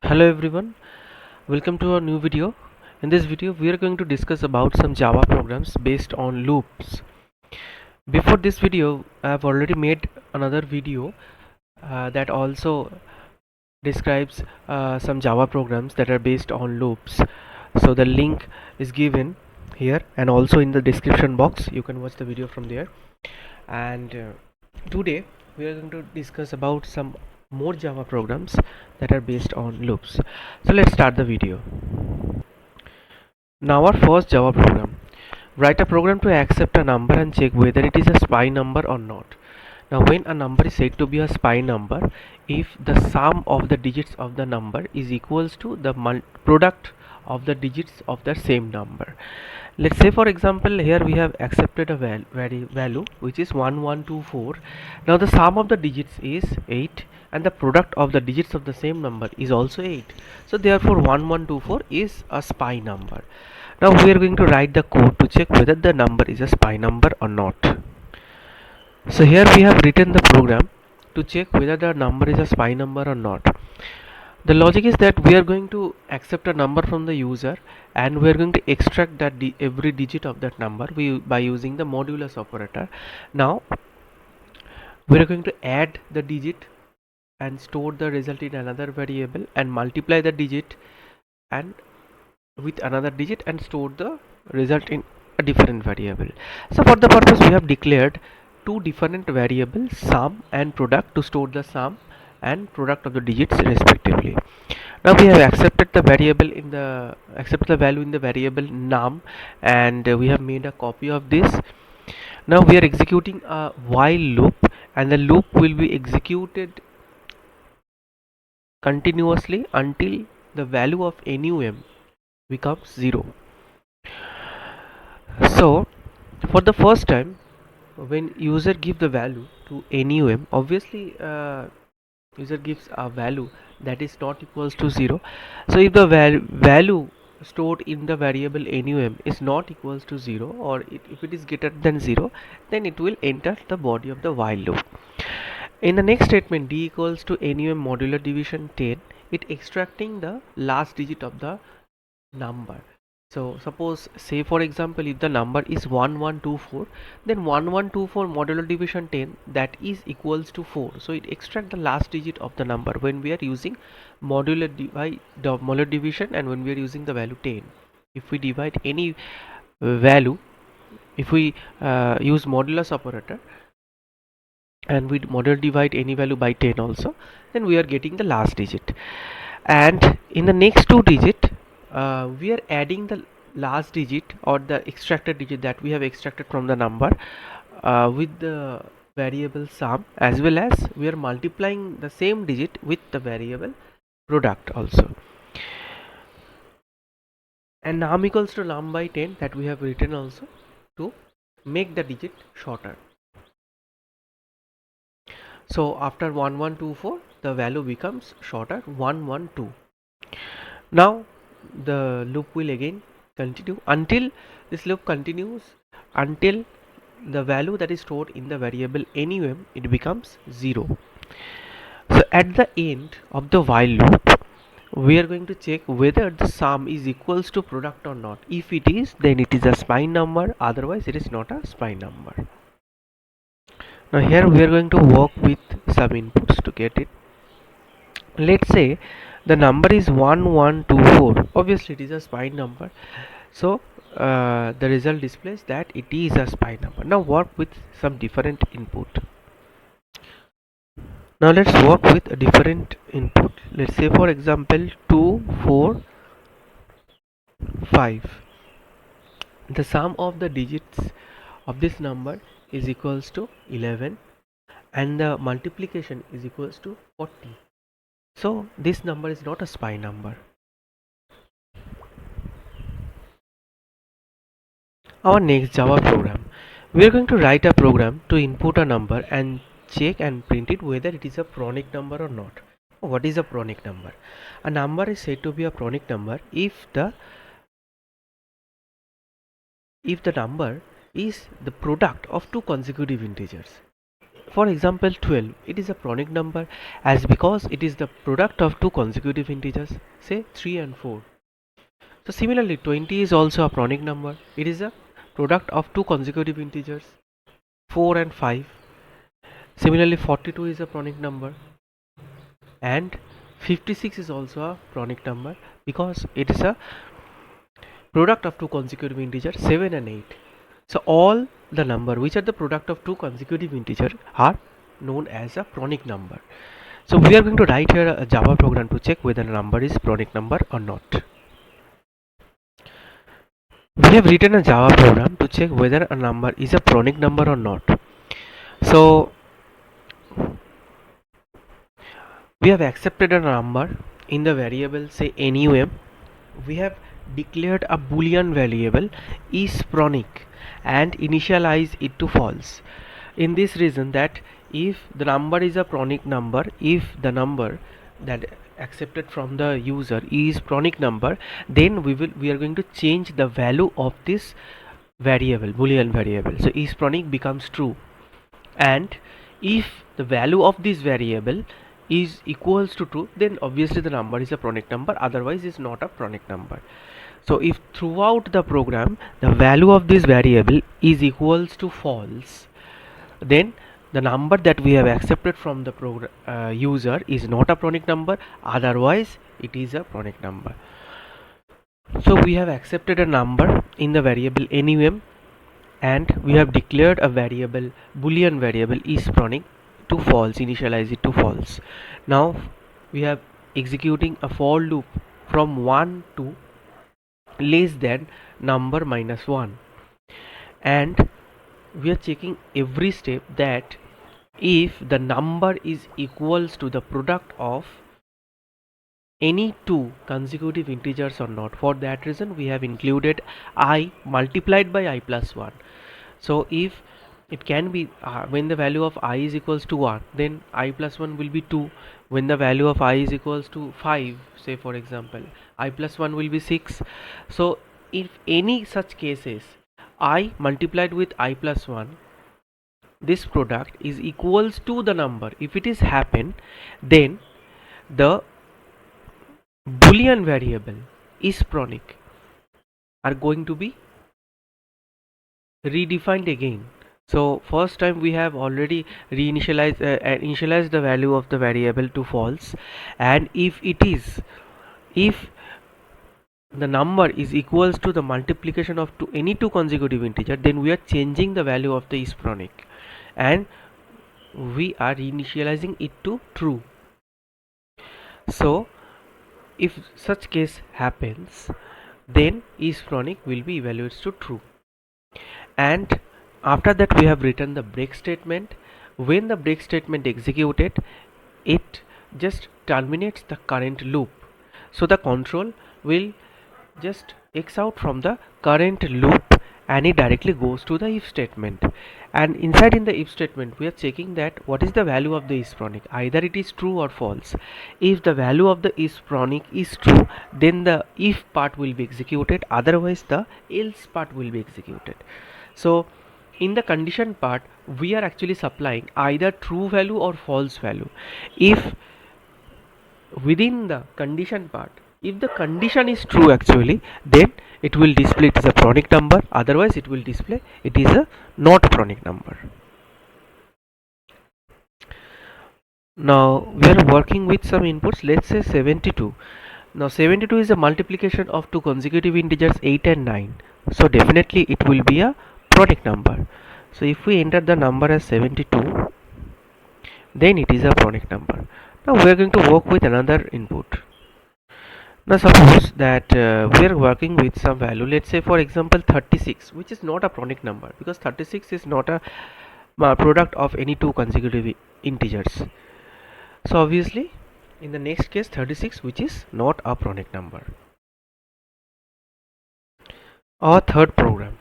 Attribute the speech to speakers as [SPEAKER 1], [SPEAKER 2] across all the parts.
[SPEAKER 1] Hello everyone, welcome to our new video. In this video we are going to discuss about some Java programs based on loops. Before this video I have already made another video that also describes some Java programs that are based on loops. So the link is given here and also in the description box. You can watch the video from there. And today we are going to discuss about some more Java programs that are based on loops. So let's start the video. Now our first Java program. Write a program to accept a number and check whether it is a SPI number or not. Now when a number is said to be a SPI number, if the sum of the digits of the number is equals to the product of the digits of the same number. Let's say for example here we have accepted a value which is 1124. Now the sum of the digits is 8 and the product of the digits of the same number is also 8. So therefore 1124 is a SPI number. Now we are going to write the code to check whether the number is a SPI number or not. So here we have written the program to check whether the number is a SPI number or not. The logic is that we are going to accept a number from the user and we are going to extract that every digit of that number by using the modulus operator. Now we are going to add the digit and store the result in another variable and multiply the digit and with another digit and store the result in a different variable. So for the purpose we have declared two different variables, sum and product, to store the sum and product of the digits respectively. Now we have accepted the value in the variable num and we have made a copy of this. Now we are executing a while loop and the loop will be executed continuously until the value of num becomes 0. So for the first time when user give the value to num, obviously user gives a value that is not equals to 0. So if the value stored in the variable num is not equals to 0 or if it is greater than 0, then it will enter the body of the while loop. In the next statement, d equals to num modular division 10, it extracting the last digit of the number. So suppose, say for example, if the number is 1124, then 1124 modular division 10, that is equals to 4. So it extract the last digit of the number when we are using modular division and when we are using the value 10. If we divide any value, if we use modulus operator and we modular divide any value by 10 also, then we are getting the last digit. And in the next two digit we are adding the last digit or the extracted digit that we have extracted from the number with the variable sum, as well as we are multiplying the same digit with the variable product also. And num equals to num by 10 that we have written also to make the digit shorter. So after 1124 the value becomes shorter 112. Now the loop will again continue until this loop continues until the value that is stored in the variable num it becomes 0. So at the end of the while loop we are going to check whether the sum is equals to product or not. If it is, then it is a SPI number, otherwise it is not a SPI number. Now here we are going to work with some inputs to get it. Let's say the number is 1124. Obviously it is a SPI number, so the result displays that it is a SPI number. Now work with some different input. Now let's work with a different input. Let's say for example 245. The sum of the digits of this number is equals to 11 and the multiplication is equals to 40. So this number is not a SPI number. Our next Java program, we are going to write a program to input a number and check and print it whether it is a pronic number or not. What is a pronic number? A number is said to be a pronic number if the number is the product of two consecutive integers. for example 12, it is a Pronic number as because it is the product of two consecutive integers, say 3 and 4. So similarly 20 is also a Pronic number. It is a product of two consecutive integers, 4 and 5. Similarly 42 is a Pronic number, and 56 is also a Pronic number because it is a product of two consecutive integers, 7 and 8. So all the number which are the product of two consecutive integers are known as a Pronic number. So we are going to write here a Java program to check whether a number is Pronic number or not. We have written a Java program to check whether a number is a Pronic number or not. So we have accepted a number in the variable, say num. We have declared a boolean variable is Pronic and initialize it to false. In this reason that if the number is a Pronic number, if the number that accepted from the user is Pronic number, then we are going to change the value of this variable, boolean variable. So is Pronic becomes true, and if the value of this variable is equals to true, then obviously the number is a Pronic number, otherwise it's not a Pronic number. So if throughout the program the value of this variable is equals to false, then the number that we have accepted from the user is not a Pronic number, otherwise it is a Pronic number. So we have accepted a number in the variable num, and we have declared a variable, boolean variable is Pronic to false, initialize it to false. Now we are executing a for loop from 1 to less than number minus 1, and we are checking every step that if the number is equals to the product of any two consecutive integers or not. For that reason we have included I multiplied by I plus 1. So if it can be when the value of I is equals to 1, then I plus 1 will be 2. When the value of I is equals to 5, say for example, I plus 1 will be 6. So if any such cases I multiplied with I plus 1, this product is equals to the number, if it is happen, then the boolean variable is Pronic are going to be redefined again. So first time we have already reinitialized initialized the value of the variable to false, and if the number is equals to the multiplication of any two consecutive integer, then we are changing the value of the is Pronic and we are reinitializing it to true. So if such case happens, then is Pronic will be evaluated to true. And after that we have written the break statement. When the break statement executed, it just terminates the current loop. So the control will just X out from the current loop and it directly goes to the if statement. And inside in the if statement we are checking that what is the value of the is Pronic, either it is true or false. If the value of the is Pronic is true, then the if part will be executed, otherwise the else part will be executed. So in the condition part we are actually supplying either true value or false value. If within the condition part, if the condition is true actually, then it will display it is a Pronic number, otherwise it will display it is a not Pronic number. Now we are working with some inputs, let's say 72. Now 72 is a multiplication of two consecutive integers 8 and 9, so definitely it will be a Pronic number. So if we enter the number as 72, then it is a Pronic number. Now we are going to work with another input. Now suppose that we are working with some value, let's say for example 36, which is not a Pronic number because 36 is not a product of any two consecutive integers. So obviously in the next case 36, which is not a Pronic number. Our third program,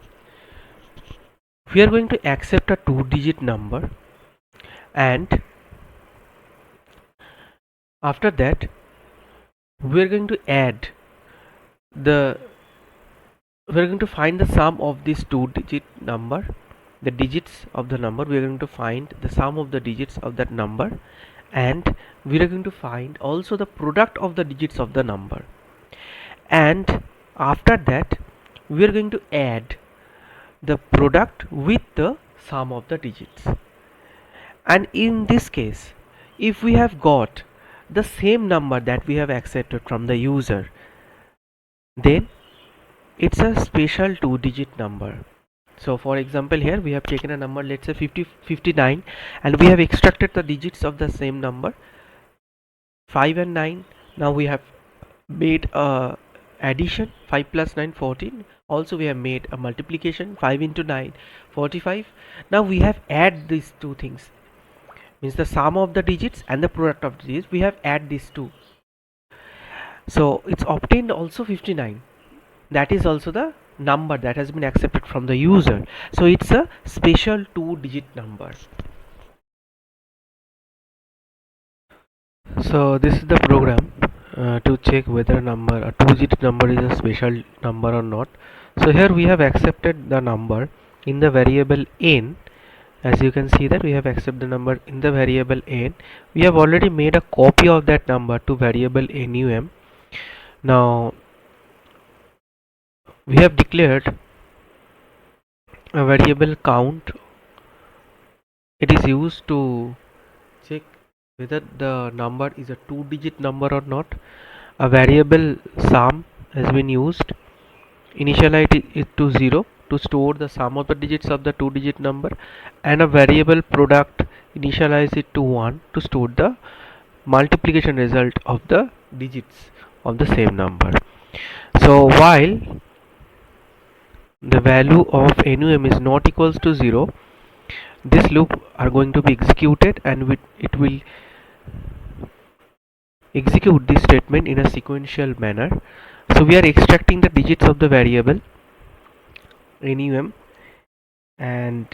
[SPEAKER 1] we are going to accept a 2-digit number, and after that we are going to find the sum of this 2-digit number the digits of the number, we are going to find the sum of the digits of that number, and we are going to find also the product of the digits of the number, and after that we are going to add the product with the sum of the digits. And in this case, if we have got the same number that we have accepted from the user, then it's a special 2-digit number. So for example, here we have taken a number, let's say 59, and we have extracted the digits of the same number 5 and 9. Now we have made a addition, 5 plus 9 14. Also we have made a multiplication, 5 into 9 45. Now we have add these two things, means the sum of the digits and the product of the digits, we have add these two, so it's obtained also 59. That is also the number that has been accepted from the user, so it's a special 2-digit number. So this is the program to check whether a 2-digit number is a special number or not. So here we have accepted the number in the variable n. As you can see that we have accepted the number in the variable n. We have already made a copy of that number to variable num. Now we have declared a variable count. It is used to check whether the number is a 2-digit number or not. A variable sum has been used. Initialize it to 0 to store the sum of the digits of the 2-digit number, and a variable product, initialize it to 1 to store the multiplication result of the digits of the same number. So while the value of num is not equals to 0, this loop are going to be executed, and it will execute this statement in a sequential manner. So we are extracting the digits of the variable num, and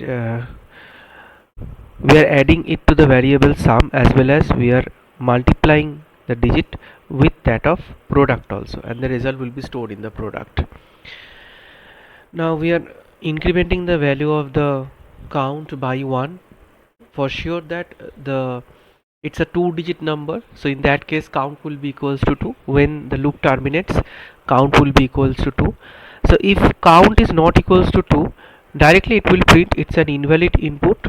[SPEAKER 1] we are adding it to the variable sum, as well as we are multiplying the digit with that of product also, and the result will be stored in the product. Now we are incrementing the value of the count by 1 for sure that it's a 2-digit number, so in that case count will be equals to 2. When the loop terminates, count will be equals to 2. So if count is not equals to 2, directly it will print it's an invalid input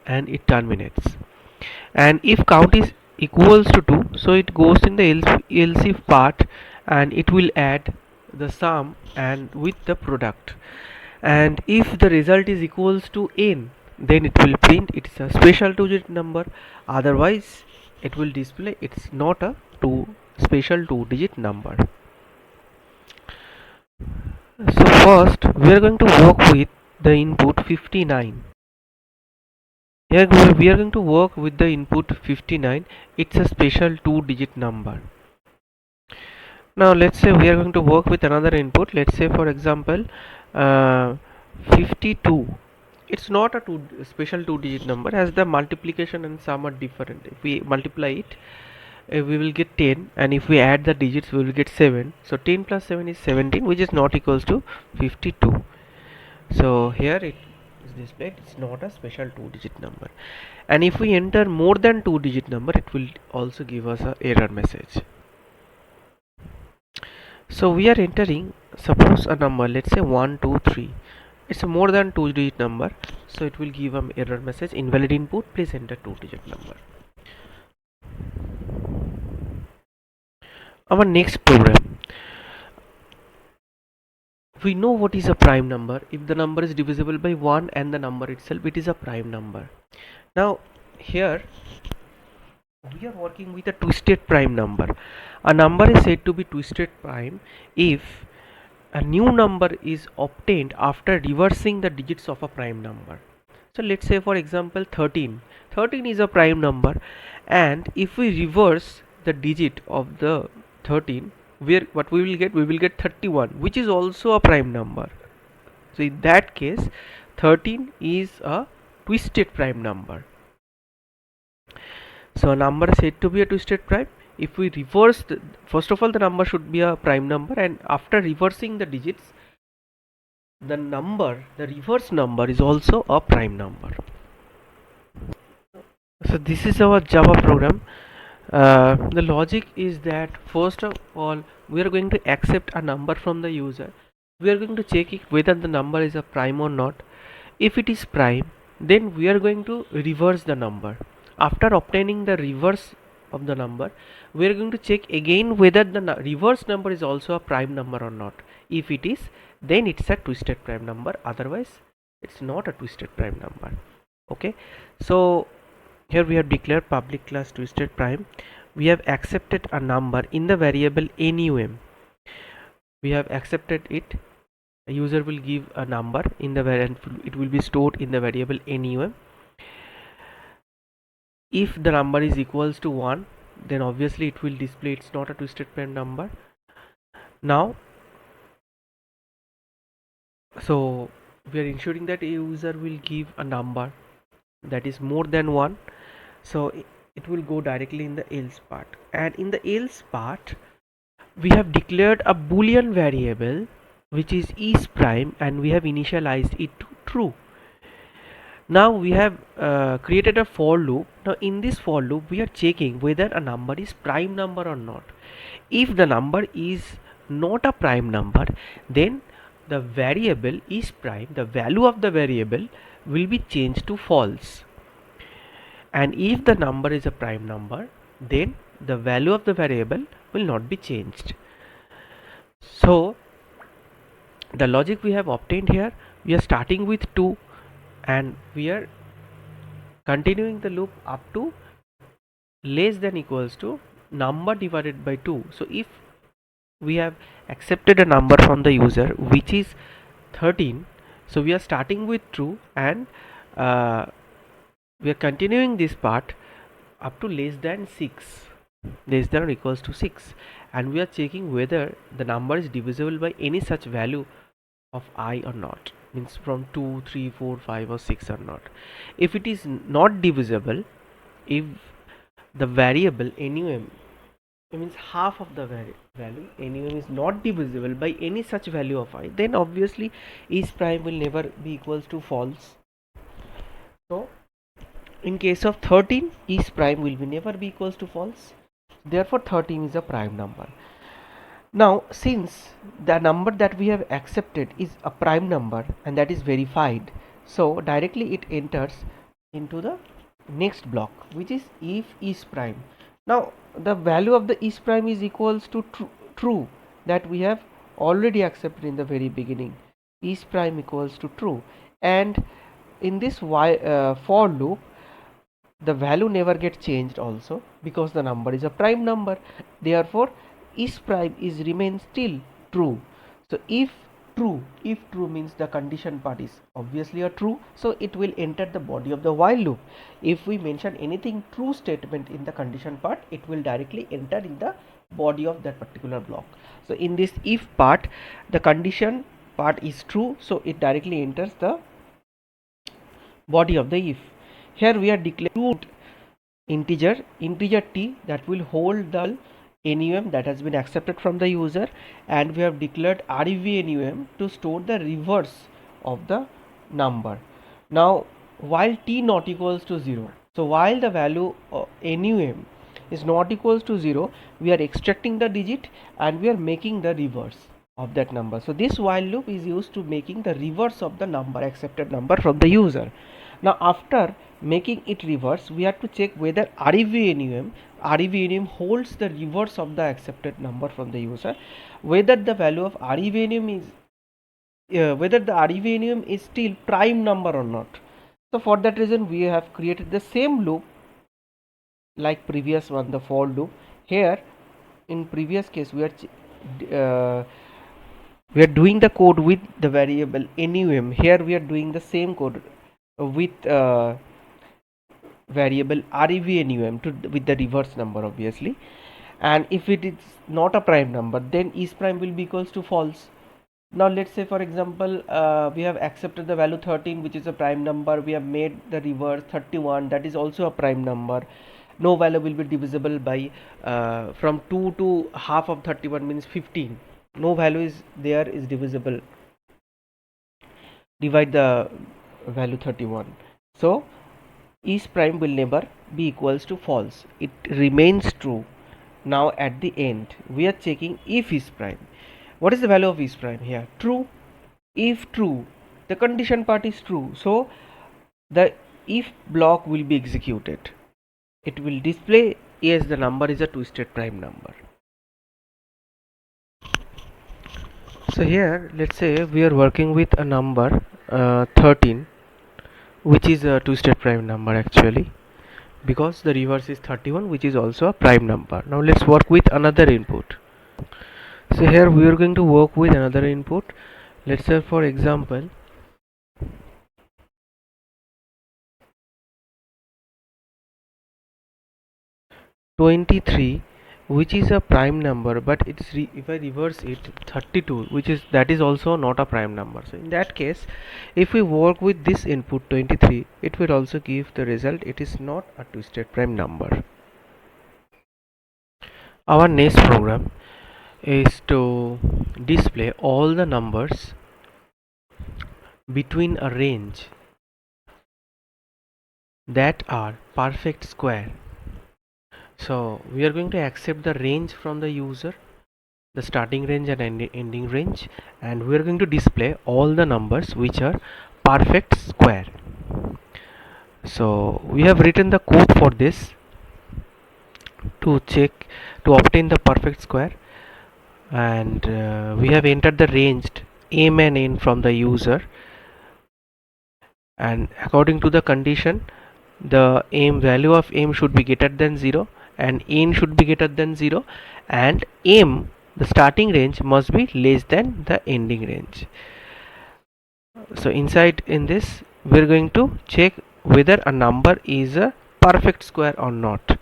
[SPEAKER 1] and it terminates. And if count is equals to 2, so it goes in the else if part, and it will add the sum and with the product. And if the result is equals to n, then it will print it's a special 2-digit number, otherwise it will display it's not a special 2-digit number. So first we are going to work with the input 59. Here we are going to work with the input 59. It's a special 2-digit number. Now let's say we are going to work with another input. Let's say for example 52. It's not a special 2-digit number, as the multiplication and sum are different. If we multiply it, we will get 10, and if we add the digits we will get 7. So 10 plus 7 is 17, which is not equals to 52. So here it is displayed it's not a special 2-digit number. And if we enter more than 2-digit number, it will also give us a error message. So we are entering, suppose a number, let's say 1 2 3. It's a more than 2-digit number, so it will give an error message, invalid input, please enter 2-digit number. Our next program, we know what is a prime number. If the number is divisible by 1 and the number itself, it is a prime number. Now here we are working with a twisted prime number. A number is said to be twisted prime if a new number is obtained after reversing the digits of a prime number. So let's say for example 13 is a prime number, and if we reverse the digit of the 13, what we will get 31, which is also a prime number. So in that case 13 is a twisted prime number. So a number is said to be a twisted prime if we reverse first of all the number should be a prime number, and after reversing the digits the reverse number is also a prime number. So this is our Java program. The logic is that first of all we are going to accept a number from the user. We are going to check it whether the number is a prime or not. If it is prime, then we are going to reverse the number. After obtaining the reverse of the number, we are going to check again whether the reverse number is also a prime number or not. If it is, then it's a twisted prime number, otherwise it's not a twisted prime number. Okay, so here we have declared public class twisted prime. We have accepted a number in the variable num. We have accepted it. A user will give a number in the variable, it will be stored in the variable num. If the number is equals to 1, then obviously it will display it's not a twisted prime number. Now, so we are ensuring that a user will give a number that is more than 1, so it will go directly in the else part, and in the else part we have declared a boolean variable which is prime, and we have initialized it to true. Now we have created a for loop. Now in this for loop we are checking whether a number is prime number or not. If the number is not a prime number, then the variable is prime, the value of the variable will be changed to false. And if the number is a prime number, then the value of the variable will not be changed. So the logic we have obtained here, we are starting with 2 and we are continuing the loop up to less than equals to number divided by 2. So if we have accepted a number from the user which is 13, so we are starting with true, and we are continuing this part up to less than 6, less than or equals to 6, and we are checking whether the number is divisible by any such value of I or not, means from 2, 3, 4, 5 or 6 or not. If it is not divisible, if the variable num, means half of the value num is not divisible by any such value of I, then obviously is prime will never be equals to false. So in case of 13, is prime will be never be equals to false, therefore 13 is a prime number. Now since the number that we have accepted is a prime number and that is verified, so directly it enters into the next block, which is if is prime. Now the value of the is prime is equals to true, that we have already accepted in the very beginning. Is prime equals to true, and in this for loop the value never gets changed also, because the number is a prime number, therefore is prime is remains still true. So if true means the condition part is obviously a true, so it will enter the body of the while loop. If we mention anything true statement in the condition part, it will directly enter in the body of that particular block. So in this if part, the condition part is true, so it directly enters the body of the if. Here we are declaring integer t that will hold the num that has been accepted from the user, and we have declared rev num to store the reverse of the number. Now while t not equals to 0, so while the value num is not equals to 0, we are extracting the digit and we are making the reverse of that number. So this while loop is used to making the reverse of the number, accepted number from the user. Now after making it reverse, we have to check whether rev num holds the reverse of the accepted number from the user, whether the value of rev num is whether the rev num is still prime number or not. So for that reason we have created the same loop like previous one, the for loop. Here in previous case we are doing the code with the variable num. Here we are doing the same code with variable rev num with the reverse number obviously, and if it is not a prime number, then is prime will be equals to false. Now let's say for example we have accepted the value 13 which is a prime number, we have made the reverse 31 that is also a prime number. No value will be divisible by from 2 to half of 31 means 15, no value is there is divisible divide the value 31. So is prime will never be equals to false, it remains true. Now at the end we are checking if is prime. What is the value of is prime here? True. If true, the condition part is true, so the if block will be executed. It will display yes, the number is a twisted prime number. So here let's say we are working with a number 13, which is a twisted prime number actually, because the reverse is 31, which is also a prime number. Now let's work with another input. So here we are going to work with another input. Let's say for example 23, which is a prime number, but if I reverse it 32, which is that is also not a prime number. So in that case, if we work with this input 23, it will also give the result it is not a twisted prime number. Our next program is to display all the numbers between a range that are perfect square. So we are going to accept the range from the user, the starting range and ending range, and we are going to display all the numbers which are perfect square. So we have written the code for this to obtain the perfect square, and we have entered the range m and n from the user, and according to the condition the value of m should be greater than 0 and n should be greater than 0, and m, the starting range, must be less than the ending range. So inside in this we are going to check whether a number is a perfect square or not.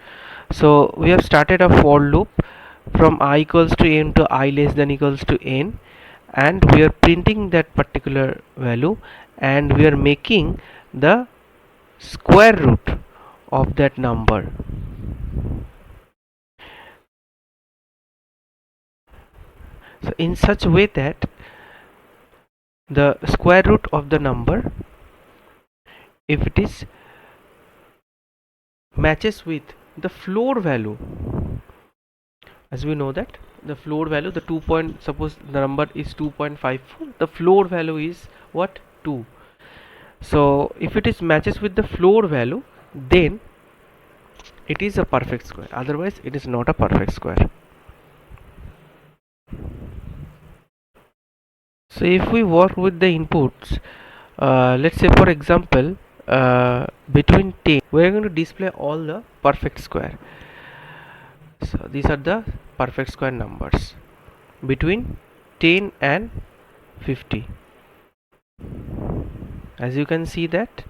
[SPEAKER 1] So we have started a for loop from I equals to n to I less than equals to n, and we are printing that particular value, and we are making the square root of that number. So in such a way that the square root of the number, if it is matches with the floor value, as we know that the floor value, the 2 point, suppose the number is 2.54, the floor value is what, 2. So if it is matches with the floor value, then it is a perfect square, otherwise it is not a perfect square. So if we work with the inputs, let's say for example between 10, we are going to display all the perfect square. So these are the perfect square numbers between 10 and 50. As you can see that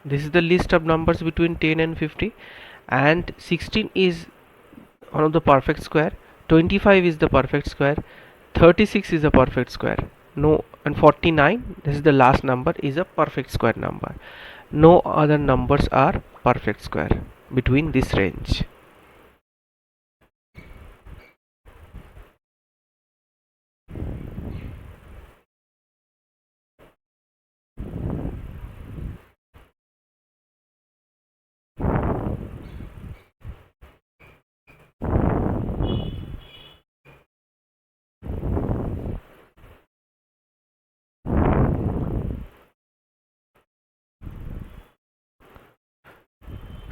[SPEAKER 1] this is the list of numbers between 10 and 50, and 16 is one of the perfect square, 25 is the perfect square, 36 is a perfect square, no, and 49, this is the last number, is a perfect square number. No other numbers are perfect square between this range.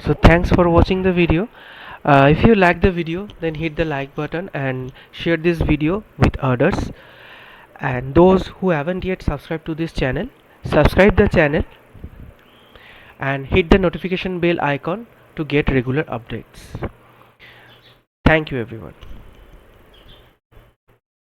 [SPEAKER 1] So thanks for watching the video. If you like the video, then hit the like button and share this video with others, and those who haven't yet subscribed to this channel, subscribe the channel and hit the notification bell icon to get regular updates. Thank you everyone.